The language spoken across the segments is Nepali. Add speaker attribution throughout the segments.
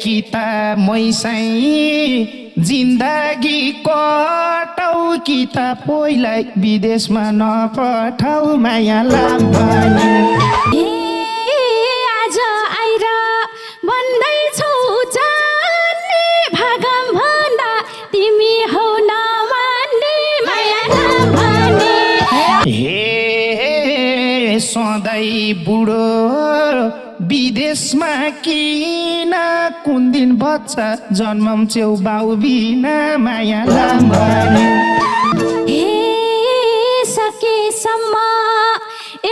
Speaker 1: कि त मैसै जिन्दगी कटाउ कि त पहिलाई विदेशमा नपठाउ माया लाम भने
Speaker 2: आज आएर भन्दैछौ जान्ने भागम भन्दा तिमी हौ नमान्ने माया लाम भने
Speaker 1: हे सधैँ बुढो विदेशमा किन कुन दिन बच्चा जन्मम छेउ बाउ बिना माया लाम भने
Speaker 2: हे सकेसम्म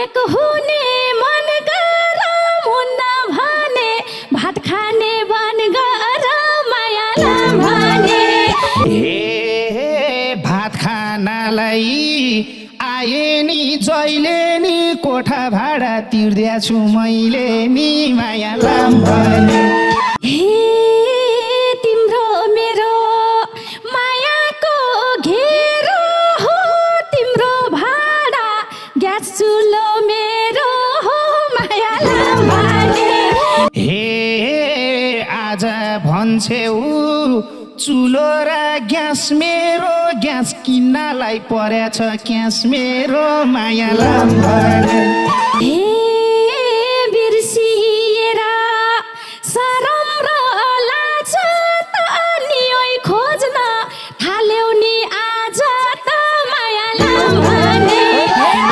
Speaker 2: एक हुने मन गर मुन्न भने भात खाने बन गर माया लाम भने
Speaker 1: हे भात खानालाई आए नि जहिले नि कोठा भाडा तिर्दिया छु मैले नि माया लाम भने
Speaker 2: हे तिम्रो मेरो मायाको घेरो हो तिम्रो भाडा ग्यास चुलो मेरो हो माया लाम भने
Speaker 1: हे आज भन्छेउ चुलो र ग्यास मेरो ग्यास किन्नलाई परेछ क्यास मेरो माया लाम भने
Speaker 2: हे बिर्सिएर शरम र लाज त नि खोज्न थाल्यौ नि आज त माया लाम भने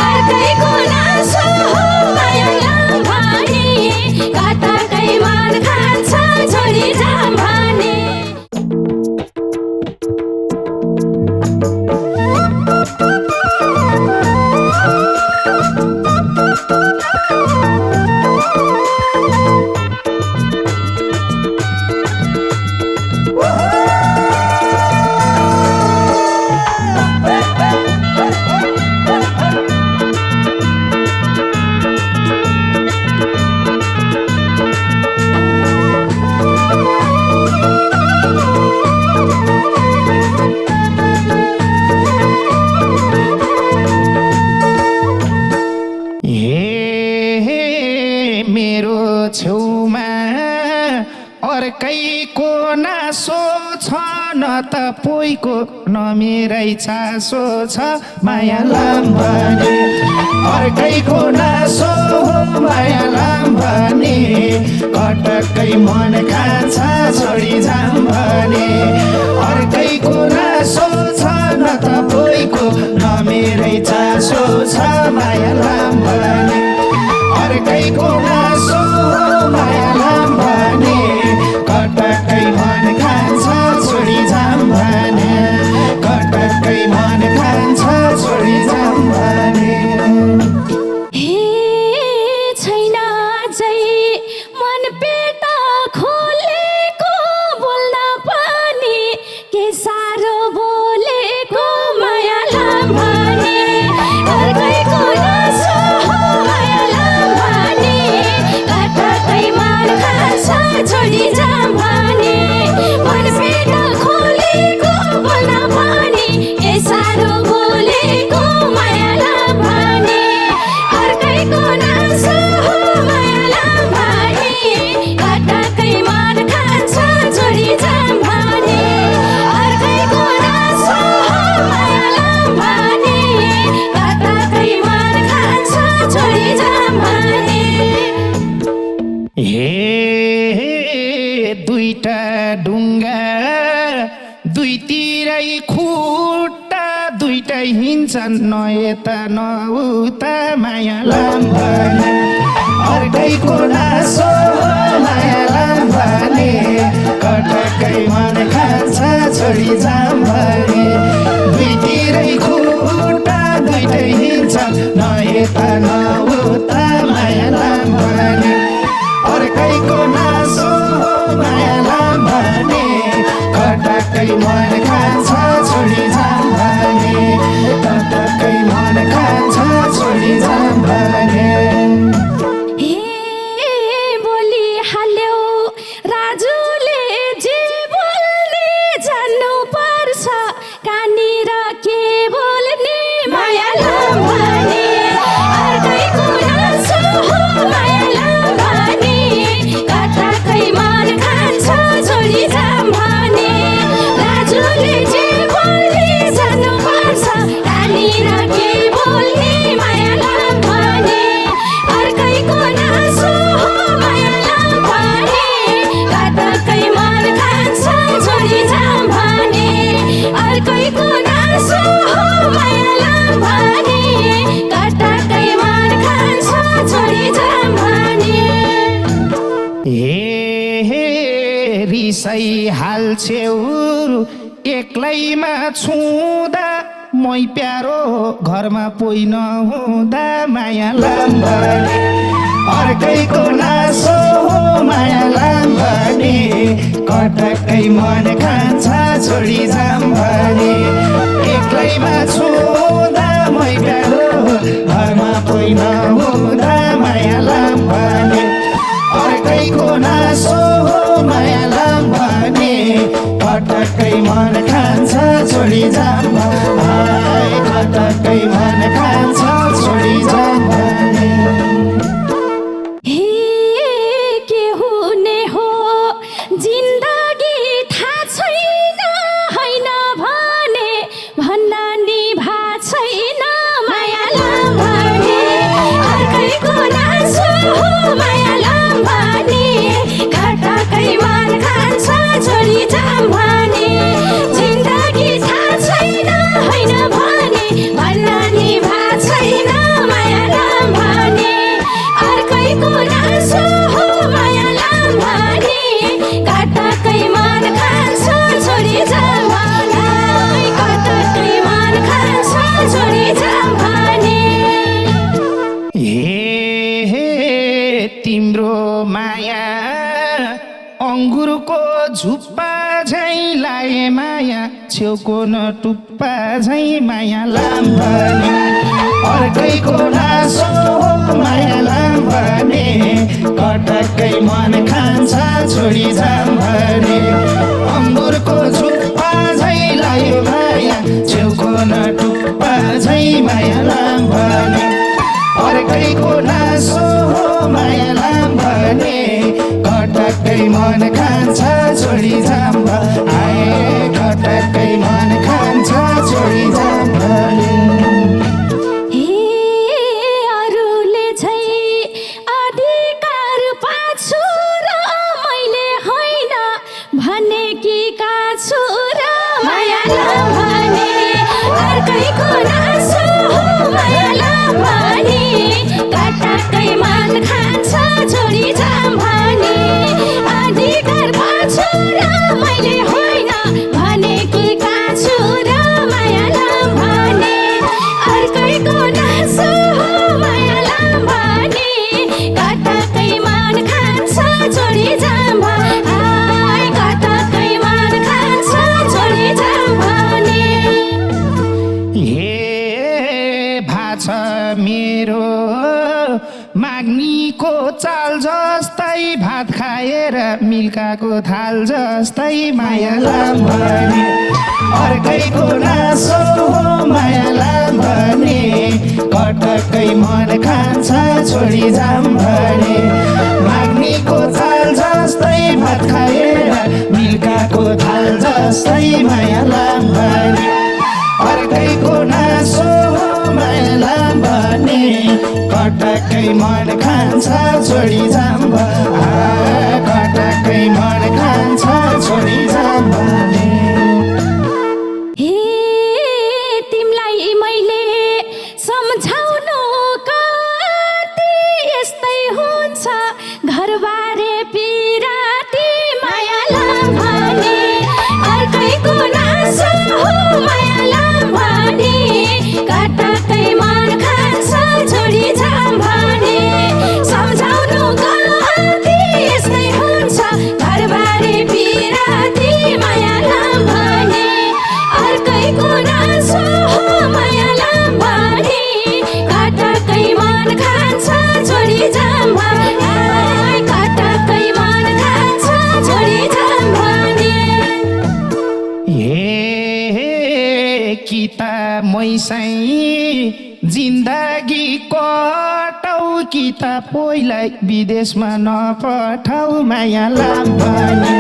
Speaker 2: अर्कैको नासो हो माया लाम भने कताकै मन खान्छ छोडी जाम भने
Speaker 1: मेरो छेउमा अर्कैको नासो छ न त पोइको न मेरै चासो छ माया लाम भने अर्कैको नासो हो माया लाम भने कटक्कै मन खान्छ छोडी जाम भने अर्कैको नासो छ न त पोइको न मेरै चासो छ माया लाम भने अर्कैको नासो माया लाम भने कटक्कै मन खान्छ छोडी जाम भने कटक्कै मन खान्छ छोडी जाम भने
Speaker 2: हे छैन अझै मन पेट खोलेको बोल्न पनि के साह्रो बोलेको माया लाम भने अर्कैको नासो हो माया लाम भने कताकै मन खान्छ छोडी जाम भने मन पेट खोलेको बोल्न पनि के साह्रो बोलेको माया लाम भने अर्कैको नासो हो माया लाम भने कताकै मन खान्छ छोडी जाम भने अर्कैको नासो हो माया लाम भने कताकै मन खान्छ छोडी जाम भने
Speaker 1: हे दुईटा ढुङ्गा दुईतिरै खुट्टा दुईटै हिँड्छन् न यता न उता माया लाम भने अर्कैको नासो माया लाम भने कटक्कै मन खान्छ छोडी जाम भने दुईतिरै खुट्टा दुईटै हिँड्छन् न यता न उता माया लाम भने अर्कैको नासो माया लाम भने कटक्कै मन खान्छ छोडी जाम भने कटक्कै मन खान्छ छोडी जाम भने
Speaker 2: हे बोली हाल्यौ राजुले जे बोल्ने जान्नु पर्छ कहाँनिर के बोल्ने माया लाम भने अर्कैको नासो हो माया
Speaker 1: हे रिसै हाल्छेउ एक्लैमा छुँदा मै प्यारो घरमा पोइ नहुँदा माया लाम्बने अर्कैको नासो हो माया लाम्बने कटक्कै मन खान्छ छोडी जाम भने एक्लैमा छुँदा मै प्यारो घरमा पोइ नहुँदा माया लाम्बने अर्कैको नासो हो माया लाम्बने कटक्कै मन खान्छ छोडी जाम कटक्कै मन खान्छ छोडी जाम भने
Speaker 2: के हुने हो जिन्दगी थाहा छैन होइन भने भन्न नि भा छैन माया लाम्बने अर्कैको नासो हो माया लाम्बने कटक्कै मन खान्छ छोडी जाम भने जिन्दगी थाहा छैन होइन भने भन्न नि भा छैन माया लाम्बने अर्कैको नासो हो माया लाम्बने कटक्कै मन खान्छ छोडी जाम भने कटक्कै मन खान्छ छोडी जाम भने
Speaker 1: हे तिम्रो माया अङ्गुरको झुप्पा झैँ लाए माया छेउको नटुप्पा झैँ माया लाम्बने अर्कैको नासो हो माया लाम्बने कटक्कै मन खान्छ छोडी जाम भने अङ्गुरको झुप्पा झैँ लायो माया छेउको नटुप्पा झैँ माया लाम्बने अर्कैको नासो हो माया लाम्बने कटक्कै मन खान्छ छोडी जाम आए कटक्कै मन खान्छ छोडी जाम
Speaker 2: अरूले झै अधिकार पाछु र मैले होइन भने कि काछु र माया लाम्बने अर्कैको नासो हो माया लाम्बने कटक्कै मन खान्छ छोडी जाम भने अधिकार पाछु र मैले होइन भने कि काछु र माया लाम्बने अर्कैको नासो हो माया लाम्बने कटक्कै मन खान्छ छोडी जाम भने कटक्कै मन खान्छ छोडी जाम भने
Speaker 1: हे भाछ मेरो माग्नीको चाल जस्तै भात खाएर मिल्काको थाल जस्तै माया लाम्बने अर्कैको नासो हो माया लाम्बने कटक्कै मन खान्छ छोडी जाम भने माग्नीको चाल जस्तै भात खाएर मिल्काको थाल जस्तै माया लाम्बने अर्कैको नासो हो माया लाम्बने कटक्कै मन खान्छ छोडी जाम कटक्कै मन खान्छ छोडी जाम भने
Speaker 2: तिमीलाई मैले सम्झाउनु कति यस्तै हुन्छ घरबारे पिराती माया लाम्बने अर्कैको नासो हो माया लाम्बने कटक्कै मन खान्छ छोडी जाम भने सम्झाउनु कति यस्तै हुन्छ घरबारे पिराती माया लाम्बने अर्कैको नासो हो माया लाम्बने कटक्कै मन खान्छ छोडी जाम भने कटक्कै मन खान्छ छोडी जाम भने
Speaker 1: कि त मैसै जिन्दगी कटौ कि त पोइलाई विदेशमा नपठाउ माया लाम्बने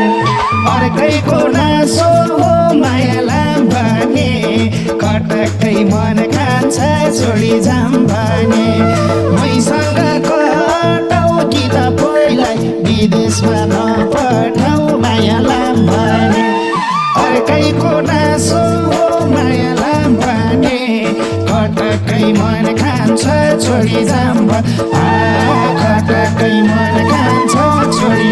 Speaker 1: अर्कैको नासो हो माया लाम्बने कटक्कै मन खान्छ छोडी जाम भने मैसँग कटौ कि त पोइलाई विदेशमा नपठाउ माया लाम्बने अर्कैको नासो हो माया लाम्बने कटक्कै मन खान्छ छोडी जाम कटक्कै मन खान्छ छोडी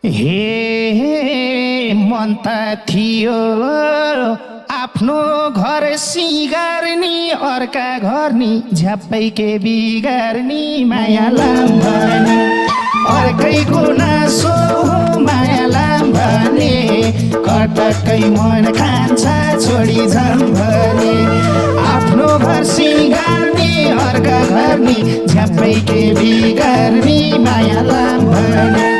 Speaker 1: हे मन त थियो आफ्नो घर सिगार्नी अर्का घर नि झ्याप्पै के बिगार्नी माया लाम भने अर्कैको नासो माया लाम भने कटक्कै मन खान्छ छोडी जाम भने आफ्नो घर सिगार्नी अर्का घर नि झ्याप्पै के बिगार्नी माया लाम भने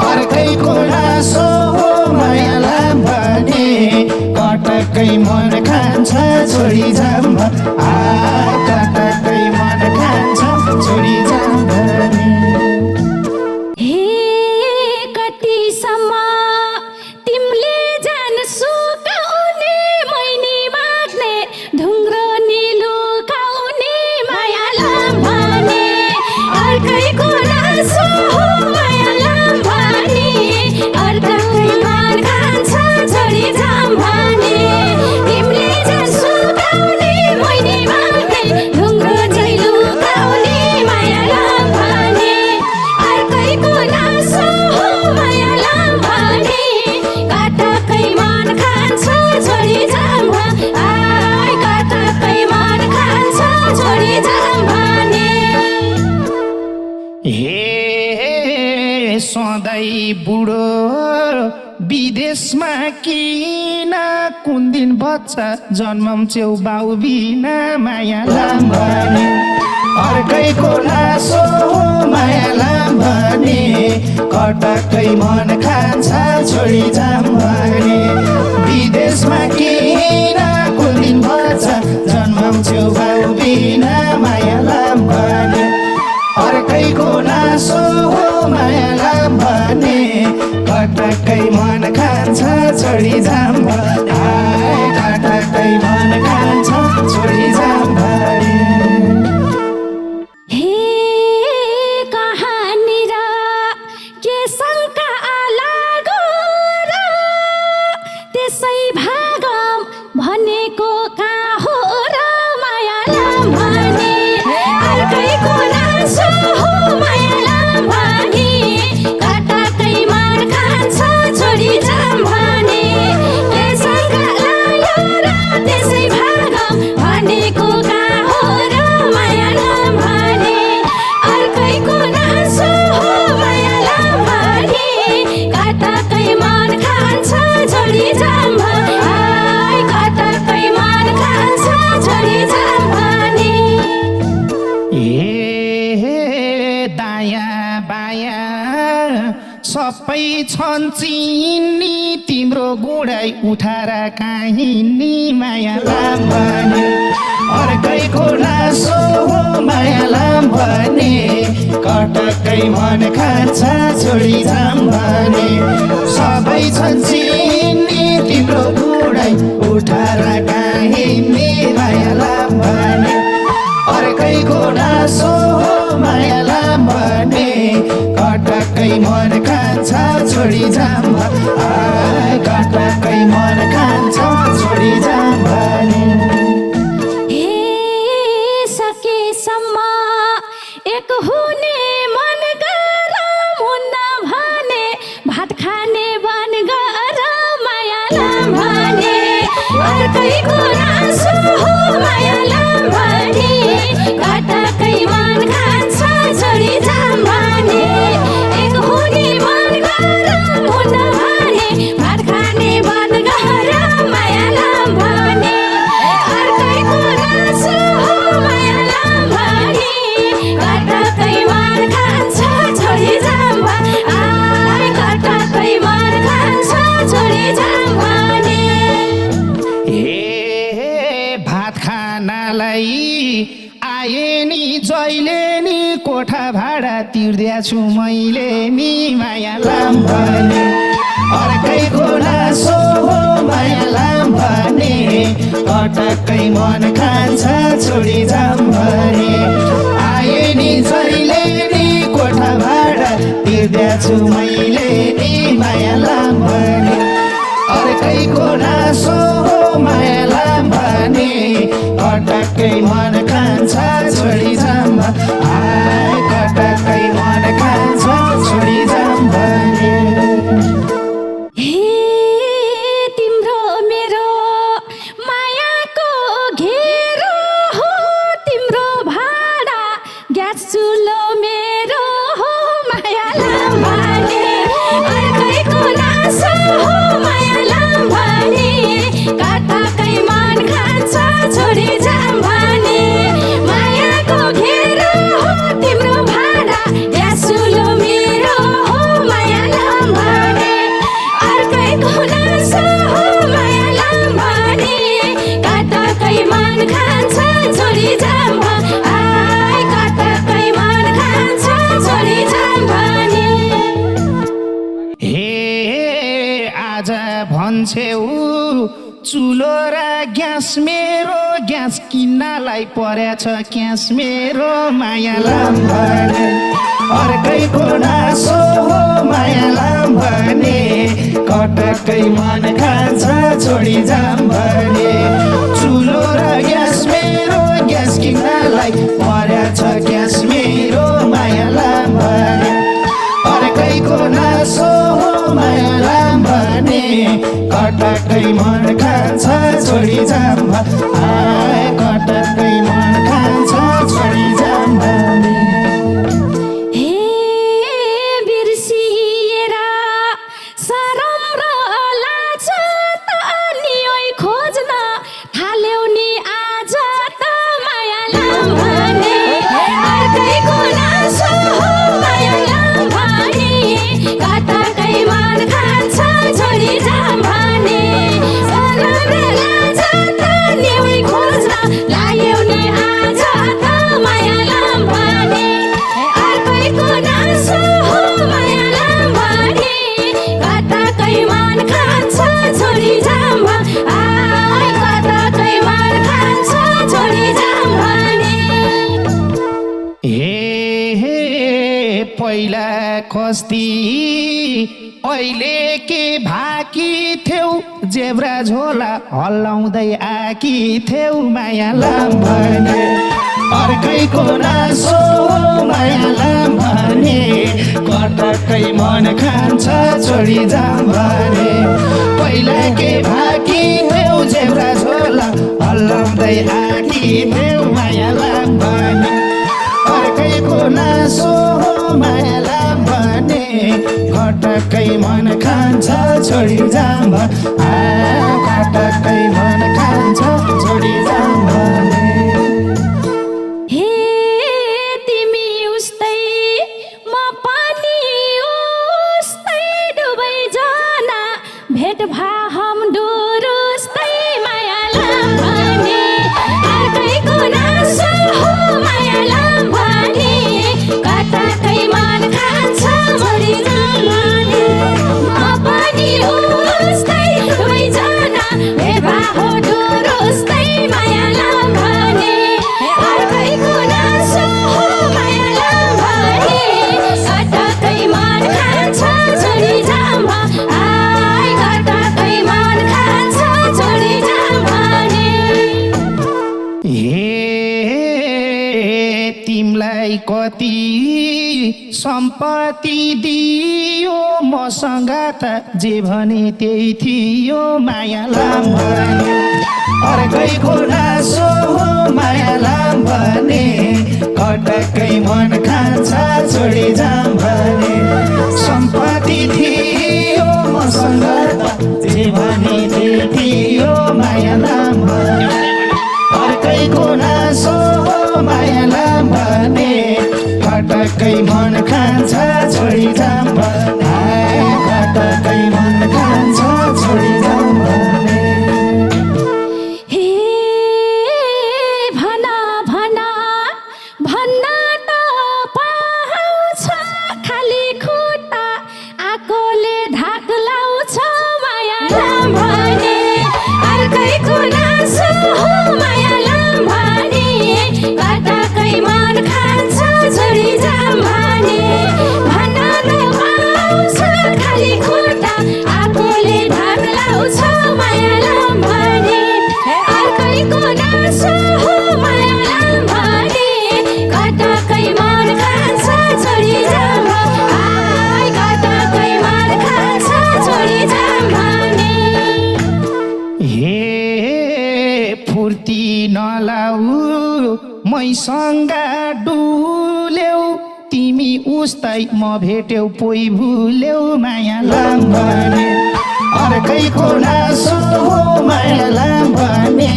Speaker 1: अर्कैको नासो माया लाम भने कटक्कै मन खान्छ छोडी जाम कटक्कै मन खान्छ छोडी जाम भने
Speaker 2: हे कतिसम्म तिमीले जान सुकाउने मैनी माग्ने ढुङ्ग्रो निलुकाउने माया लाम भने अर्कैको नासो माया लाम भने अर्कैकै मन खान्छ छोडी जाम भने तिमीले जान सुकाउने मैनी माग्ने ढुङ्ग्रो चाहिँ लुकाउने माया लाम भने अर्कैको नासो माया लाम भने कटक्कै मन खान्छ छोडी जाम कटक्कै मन खान्छ छोडी जाम भने
Speaker 1: हे सधैँ बुढो विदेशमा किन कुन दिन बच्चा जन्माउँछौ बाउ बिना माया लाम भने अर्कैको नासो माया लाम भने कटक्कै मन खान्छ छोडी जाम भने विदेशमा किन कुन दिन बच्चा जन्माउँछौ बाउ बिना माया लाम भने अर्कैको नासो माया लाम भने कटक्कै मन खान्छ छोडी जाम कटक्कै मन खान्छ छोडी जाम भने
Speaker 2: हे कहाँनिर के शङ्का लागो र त्यसै भागम भनेको कहाँ हो र माया लाम भने अर्कैको नासो माया लाम भने कटक्कै मन खान्छ छोडी जाम भने के शङ्का लाग्यो र त्यसै भागम भनेको कहाँ हो र माया लाम भने अर्कैको नासो माया लाम भने कटक्कै मन खान्छ छोडी जाम कटक्कै मन खान्छ छोडी जाम भने
Speaker 1: ए दायाँ बायाँ सबै छन् चिन्नी तिम्रो गुडाइ उठाएर काहिनी माया लाम भने अर्कैको नासो माया लाम भने कटक्कै मन खान्छ छोडी जाम भने सबै छन् चिन्नी तिम्रो गुडाइ उठाएर काहिनी माया लाम भने अर्कैको नासो माया लाम भने कटक्कै मन खान्छ छोडी जाम कटक्कै मन खान्छ छोडी जाम भने
Speaker 2: हे सकेसम्म एक हुने मन गर हुन्न भने भात खाने बन गर माया लाम भने अर्कैको नासो माया लाम भने कटक्कै मन खान्छ छोडी जाम भने एक हुने मन गर हुन्न भने भात खाने बन गर माया लाम भने अर्कैको नासो माया लाम भने कटक्कै मन खान्छ छोडी जाम कटक्कै मन खान्छ छोडी जाम भने
Speaker 1: ए भात खानालाई आए नि जहिले नि कोठा भाडा तिर्दिया छु मैले नि माया लाम भने अर्कैको नासो माया लाम भने कटक्कै मन खान्छ छोडी जाम भने आए नि जहिले नि कोठा भाडा तिर्दिया छु मैले नि माया लाम भने अर्कैको नासो माया लाम भने कटक्कै मन खान्छ छोडी जाम कटक्कै मन खान्छ छोडी जाम भने
Speaker 2: छोडी जाम आइ कटकै मन खान्छ छोडी जाम भने
Speaker 1: हे आज भन्छेउ चुलो र ग्यास मेरो ग्यास किन्नलाई परेछ क्यास मेरो मायालाम भने अर्कैको नासो हो मायालाम भने कटकै मन खान्छ छोडी जाम भने चुलो र ग्यास मेरो ग्यास किन्नलाई परेछ क्यास मेरो मायालाम भने अर्कैको नासो हो मायालाम भने कटकै मन खान्छ छोडी जाम आए कटकै मन खान्छ छोडी जाम भने
Speaker 2: हे बिर्सिएर सरम र लाज त नि ओइ खोज्न थाल्यौ नि आज त मायालाम भने अर्कैको नासो हो मायालाम भने कटकै मन खान्छ छोडी जाम भने सरम र लाज त नि ओइ खोज्न लायौ नि आज त मायालाम भने अर्कैको नासो हो मायालाम भने कटकै मन खान्छ छोडी जाम आइ कटकै मन खान्छ छोडी जाम भने
Speaker 1: हे पहिला कस्ती अहिले के भाकी थियौ जेब्रा झोला हल्लाउँदै आकी थियौ मायालाम भने अर्कैको नासो मायालाम भने कटकै मन खान्छ छोडी जाम भने पहिला के भाकी थियौ जेब्रा झोला हल्लाउँदै आकी थियौ मायालाम भने अर्कैको नासो मायालाम भने कटकै मन खान्छ छोडी जाम कटकै मन खान्छ छोडी जाम भने
Speaker 2: हे तिमी उस्तै म पनि उस्तै डुबै जना भेट भा हम डुरुस्तै मायालाम भने अर्कैको नासो हो मायालाम भने कटकै मन खान्छ छोडी जाम भने म पनि उस्तै डुबै जना भेट भा हो डुरुस्तै मायालाम भने अर्कैको नासो हो मायालाम भने कटकै मन खान्छ छोडी जाम आइ कटकै मन खान्छ छोडी जाम भने
Speaker 1: हे तिमलाई कति सम्पत्ति दियो मसँग त जे भने त्यही थियो मायालाम भने अर्कैको नासो हो मायालाम भने कटकै मन खान्छ छोडी जाम भने सम्पत्ति थियो मसँग त जे भने त्यही थियो मायालाम भने अर्कैको नासो हो मायालाम भने कटकै मन खान्छ छोडी जाम भने कटकै मन खान्छ छोडी जाम भने
Speaker 2: हे भना भना भन्न त पाउँछ खाली खुट्टा आकोले ढाक लाउँछ मायालाम भने अर्कैको नासो हो मायालाम भने कटकै मन खान्छ छोडी जाम भने भन्न त पाउँछ खाली खुट्टा आकोले ढाक लाउँछ मायालाम भने अर्कैको नासो हो मायालाम भने कटकै मन खान्छ छोडी जाम आइ कटकै मन खान्छ छोडी जाम भने
Speaker 1: हे फुर्ती नलाऊ मैसँग डुल्यौ तिमी उस्तै म भेट्यौ पोइ भुल्यौ मायालाम भने अर्कैको नासो हो मायालाम भने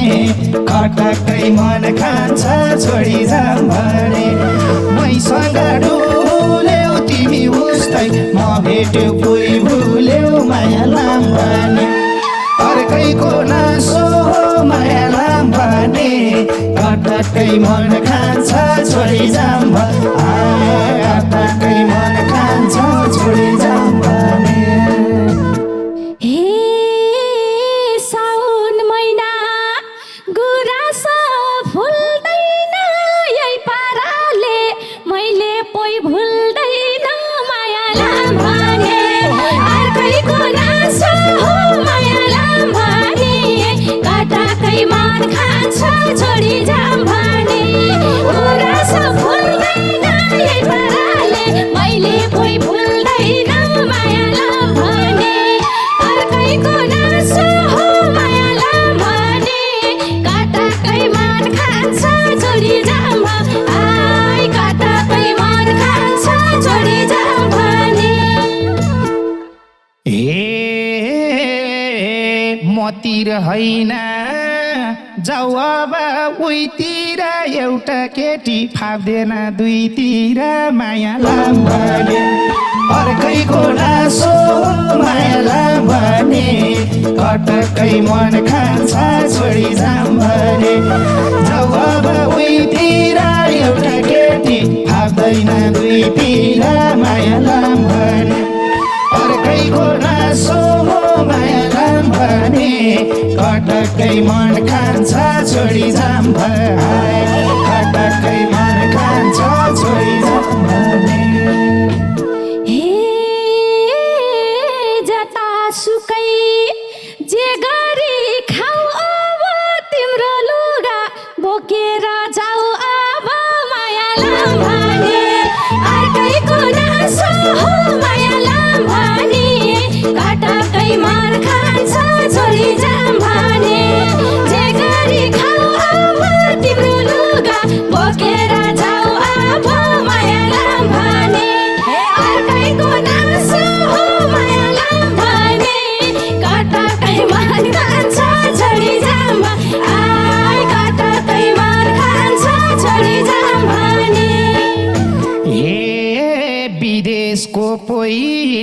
Speaker 1: कटकै मन खान्छ छोडी जाम भने मैसँग डुल्यौ तिमी उस्तै म भेट्यौ पोइ भुल्यौ मायालाम भने अर्कैको नासो हो मायालाम भने कटक्कै मन खान्छ छोडी जाम कटक्कै मन खान्छ छोडी जाम भने
Speaker 2: हे साउन महिना गुराँस फुल्दैन यही पाराले मैले पोइ भुल्दैन मायालाम भने अर्कैको नासो हो मायालाम भने कटाकै मन खान्छ छोडी जाम भने गुराँस फुल्दैन यही पाराले मैले पोइ भुल्दैन मायालाम भने अर्कैको नासो हो मायालाम भने कटाकै मन खान्छ छोडी जाम आइ कटाकै मन खान्छ छोडी जाम भने
Speaker 1: हे मतिर होइन जाऊ अब उहीतिर एउटा केटी फाप्दैन दुईतिर मायालाम भने अर्कैको नासो मायालाम भने कटक्कै मन खान्छ छोडी जाम भने जाऊ अब उहीतिर एउटा केटी फाप्दैन दुईतिर मायालाम भने अर्कैको नासो मायालाम भने कटक्कै मन खान्छ छोडी जाम कटक्कै मन खान्छ छोडी जाम भने
Speaker 2: हे जतासुकै जे गरी खाऊ अब तिम्रो लुगा बोकेर जाऊ अब मायालाम भने अर्कैको नासो हो मायालाम भने कटाकै मन खान्छ छोडी जाम भने जे गरी खाऊ अब तिम्रो लुगा बोकेर जाऊ अब मायालाम भने अर्कैको नासो हो मायालाम भने कटाकै मन खान्छ छोडी जाम आइ कटाकै मन खान्छ छोडी जाम भने
Speaker 1: हे विदेशको पोइ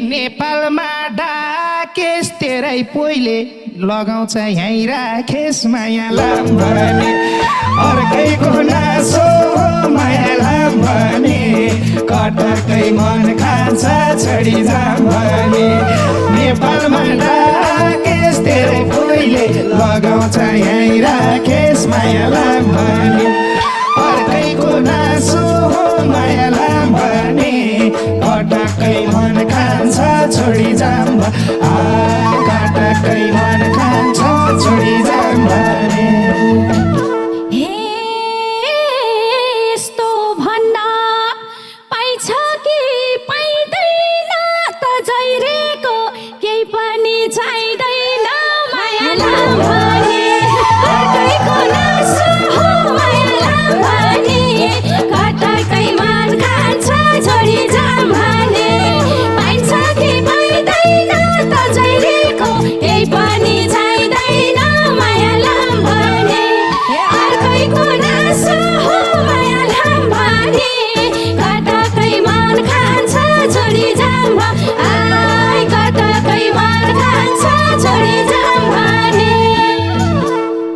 Speaker 1: नेपालमा डाकेस तेरै पोइले लगाउँछ यहीँ राखेस मायालाम भने अर्कैको नासो मायालाम भने कटक्कै मन खान्छ छोडी जाम भने नेपालमा डाकेस तेरै पोइले लगाउँछ यहीँ राखेस मायालाम भने अर्कैको नासो मायालाम भने कटक्कै मन खान्छ छोडी जाम कटक्कै मन खान्छ छोडी जाम भने
Speaker 2: हे यस्तो भन्न पाइछ कि पाइँदैन त जैरेको केही पनि चाहिँदैन मायालाम भने अर्कैको नासो हो मायालाम भने कटाकै मन खान्छ छोडी जाम भने पाइन्छ कि पाइँदैन त जैरेको केही पनि चाहिँदैन मायालाम भने अर्कैको नासो हो मायालाम भने कटाकै मन खान्छ छोडी जाम आइ कटाकै मन खान्छ छोडी जाम भने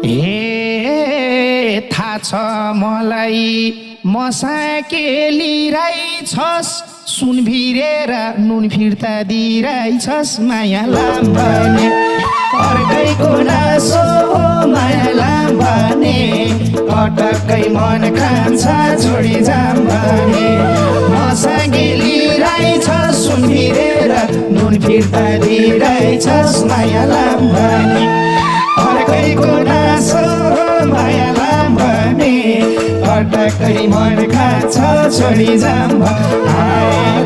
Speaker 1: हे थाहा छ मलाई मसाकेली रहेछस् सुन भिरेर नुन फिर्ता दिइरहेछस् मायालाम भने अर्कैको नासो मायालाम भने कटक्कै मन खान्छ छोडी जाम भने मसाकेली रहेछस् सुन भिरेर नुन फिर्ता दिइरहेछस् मायालाम भने अर्कैको नासो मायालाम भने कटक्कै मन खान्छ छोडी जाम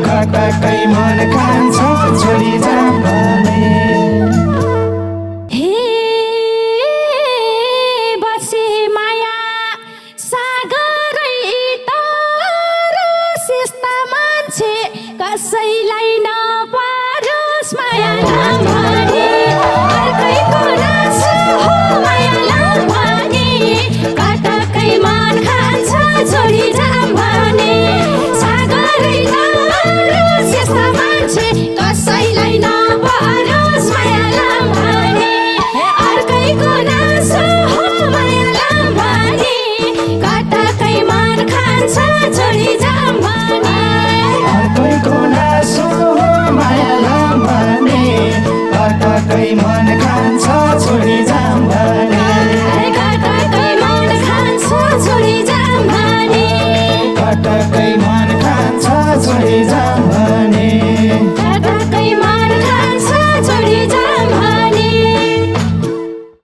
Speaker 1: कटक्कै मन खान्छ छोडी जाम भने
Speaker 2: हे बसे माया सागरै तर सिस्ता मान्छे कसैलाई नपारोस् मायालाम भने अर्कैको नासो हो मायालाम भने कटाकै मन खान्छ छोडी जाम भने सागरै तर सिस्ता मान्छे कसैलाई नपारोस् मायालाम भने अर्कैको नासो हो मायालाम भने कटा
Speaker 1: कटकै मन खान्छ छोडी जाम